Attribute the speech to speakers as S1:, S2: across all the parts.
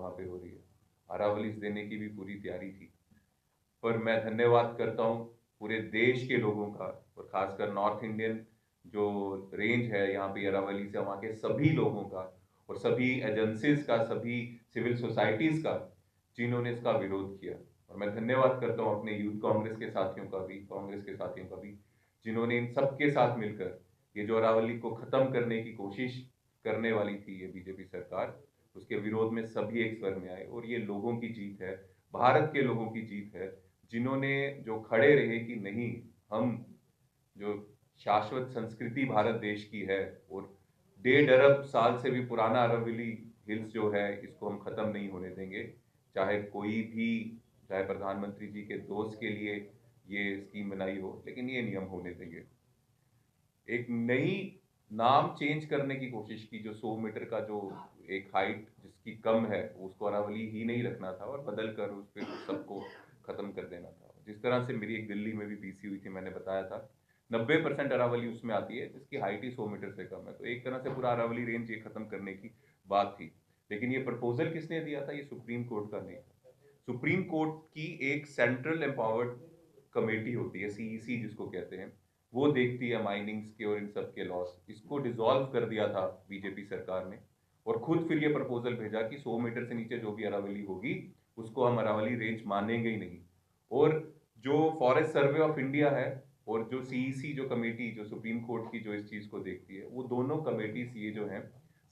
S1: वहाँ पे हो रही है। अरावलीज देने की भी पूरी तैयारी थी। पर मैं धन्यवाद करता हूँ पूरे देश के लोगों का, और खासकर नॉर्थ इंडियन जो रेंज है यहाँ पे अरावली से, वहाँ के सभी लोगों का, और सभी एजेंसीज का, सभी सिविल सोसाइटीज का, जिन्होंने इसका विरोध किया। और मैं धन्यवाद करता हूँ अपने यूथ कांग्रेस के साथियों का भी, कांग्रेस के साथियों का भी, जिन्होंने इन सबके साथ मिलकर ये जो अरावली को खत्म करने की कोशिश करने वाली थी ये बीजेपी सरकार, उसके विरोध में सभी एक स्वर में आए। और ये लोगों की जीत है, भारत के लोगों की जीत है, जिन्होंने जो खड़े रहे कि नहीं, हम जो शाश्वत संस्कृति भारत देश की है, और 1.5 अरब साल से भी पुराना अरावली हिल्स जो है, इसको हम खत्म नहीं होने देंगे। चाहे कोई भी, चाहे प्रधानमंत्री जी के दोस्त के लिए ये स्कीम बनाई हो, लेकिन ये नियम होने देंगे। एक नई नाम चेंज करने की कोशिश की, जो 100 मीटर का जो एक हाइट जिसकी कम है, उसको अरावली ही नहीं रखना था और बदल कर उस पर सबको खत्म कर देना था। जिस तरह से मेरी एक दिल्ली में भी पीसी हुई थी, मैंने बताया था, 90% अरावली उसमें आती है जिसकी हाइट ही 100 मीटर से कम है। तो एक तरह से पूरा अरावली रेंज ये खत्म करने की बात थी। लेकिन ये प्रपोजल किसने दिया था? ये सुप्रीम कोर्ट का नहीं था। सुप्रीम कोर्ट की एक सेंट्रल एम्पावर्ड कमेटी होती है, सीईसी जिसको कहते हैं, वो देखती है माइनिंग्स के और इन सब के लॉस। इसको डिसॉल्व कर दिया था बीजेपी सरकार ने, और खुद फिर ये प्रपोजल भेजा कि 100 मीटर से नीचे जो भी अरावली होगी उसको हम अरावली रेंज मानेंगे ही नहीं। और जो फॉरेस्ट सर्वे ऑफ इंडिया है और जो सीईसी जो कमेटी जो सुप्रीम कोर्ट की जो इस चीज को देखती है, वो दोनों कमेटीज ये जो है,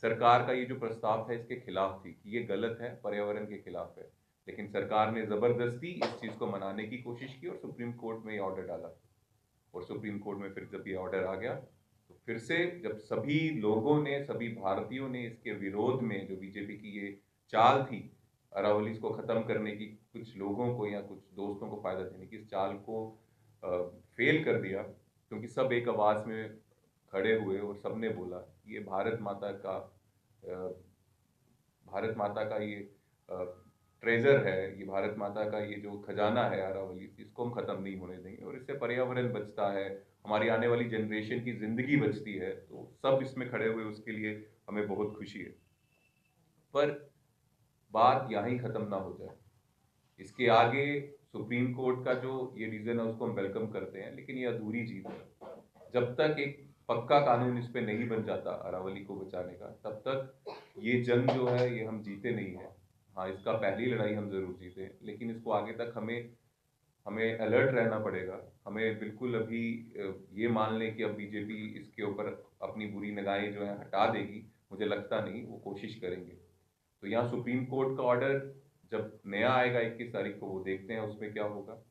S1: सरकार का ये जो प्रस्ताव था इसके खिलाफ थी कि ये गलत है, पर्यावरण के खिलाफ है। लेकिन सरकार ने जबरदस्ती इस चीज को मनाने की कोशिश की और सुप्रीम कोर्ट में ये ऑर्डर डाला। और सुप्रीम कोर्ट में फिर जब ये ऑर्डर आ गया, तो फिर से जब सभी लोगों ने, सभी भारतीयों ने इसके विरोध में, जो बीजेपी की ये चाल थी अरावलीज को खत्म करने की, कुछ लोगों को या कुछ दोस्तों को फायदा देने की, इस चाल को फेल कर दिया, क्योंकि सब एक आवाज में खड़े हुए और सबने बोला ये भारत माता का, अ, भारत माता का ये ट्रेजर है, ये भारत माता का ये जो खजाना है अरावली, इसको हम खत्म नहीं होने देंगे, और इससे पर्यावरण बचता है, हमारी आने वाली जनरेशन की जिंदगी बचती है। तो सब इसमें खड़े हुए, उसके लिए हमें बहुत खुशी है। पर बात यहाँ ही खत्म ना हो जाए, इसके आगे सुप्रीम कोर्ट का जो ये रीजन है उसको हम वेलकम करते हैं, लेकिन ये अधूरी जीत है। जब तक एक पक्का कानून इस पे नहीं बन जाता अरावली को बचाने का, तब तक ये जंग जो है ये हम जीते नहीं है। हाँ, इसका पहली लड़ाई हम जरूर जीते, लेकिन इसको आगे तक हमें हमें अलर्ट रहना पड़ेगा। हमें बिल्कुल अभी ये मान लें कि अब बीजेपी इसके ऊपर अपनी बुरी निगाहें जो है हटा देगी, मुझे लगता नहीं। वो कोशिश करेंगे। तो यहाँ सुप्रीम कोर्ट का ऑर्डर जब नया आएगा 21 तारीख को, वो देखते हैं उसमें क्या होगा।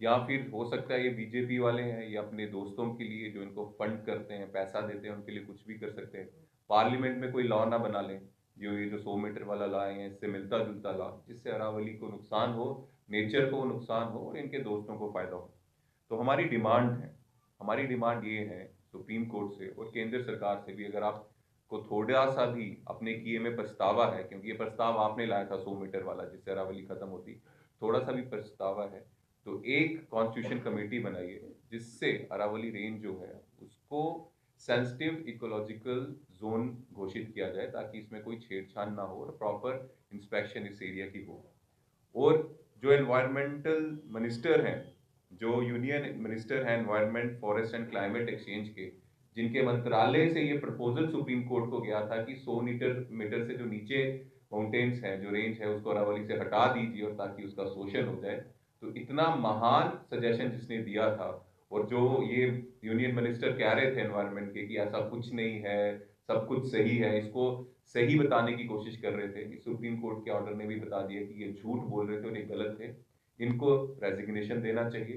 S1: या फिर हो सकता है ये बीजेपी वाले हैं, ये अपने दोस्तों के लिए जो इनको फंड करते हैं, पैसा देते हैं, उनके लिए कुछ भी कर सकते हैं। पार्लियामेंट में कोई लॉ ना बना लें, जो ये जो 100 मीटर वाला लाए हैं, इससे मिलता जुलता लॉ, जिससे अरावली को नुकसान हो, नेचर को नुकसान हो और इनके दोस्तों को फायदा हो। तो हमारी डिमांड है, हमारी डिमांड ये है सुप्रीम कोर्ट से और केंद्र सरकार से भी, अगर आपको थोड़ा सा भी अपने किए में पछतावा है, क्योंकि ये प्रस्ताव आपने लाया था 100 मीटर वाला जिससे अरावली खत्म होती, थोड़ा सा भी पछतावा है, तो एक कॉन्स्टिट्यूशन कमेटी बनाइए जिससे अरावली रेंज जो है उसको सेंसिटिव इकोलॉजिकल जोन घोषित किया जाए, ताकि इसमें कोई छेड़छाड़ ना हो और प्रॉपर इंस्पेक्शन इस एरिया की हो। और जो एनवायरमेंटल मिनिस्टर हैं, जो यूनियन मिनिस्टर हैं environment, forest and climate exchange के, जिनके मंत्रालय से ये प्रपोजल सुप्रीम कोर्ट को गया था कि 100 मीटर से जो नीचे माउंटेन्स हैं, जो रेंज है, उसको अरावली से हटा दीजिए और ताकि उसका शोषण हो जाए। तो इतना महान सजेशन जिसने दिया था, और जो ये यूनियन मिनिस्टर कह रहे थे एनवायरमेंट के कि ऐसा कुछ नहीं है, सब कुछ सही है, इसको सही बताने की कोशिश कर रहे थे, सुप्रीम कोर्ट के ऑर्डर ने भी बता दिया कि ये झूठ बोल रहे थे और ये गलत थे। इनको रेजिग्नेशन देना चाहिए।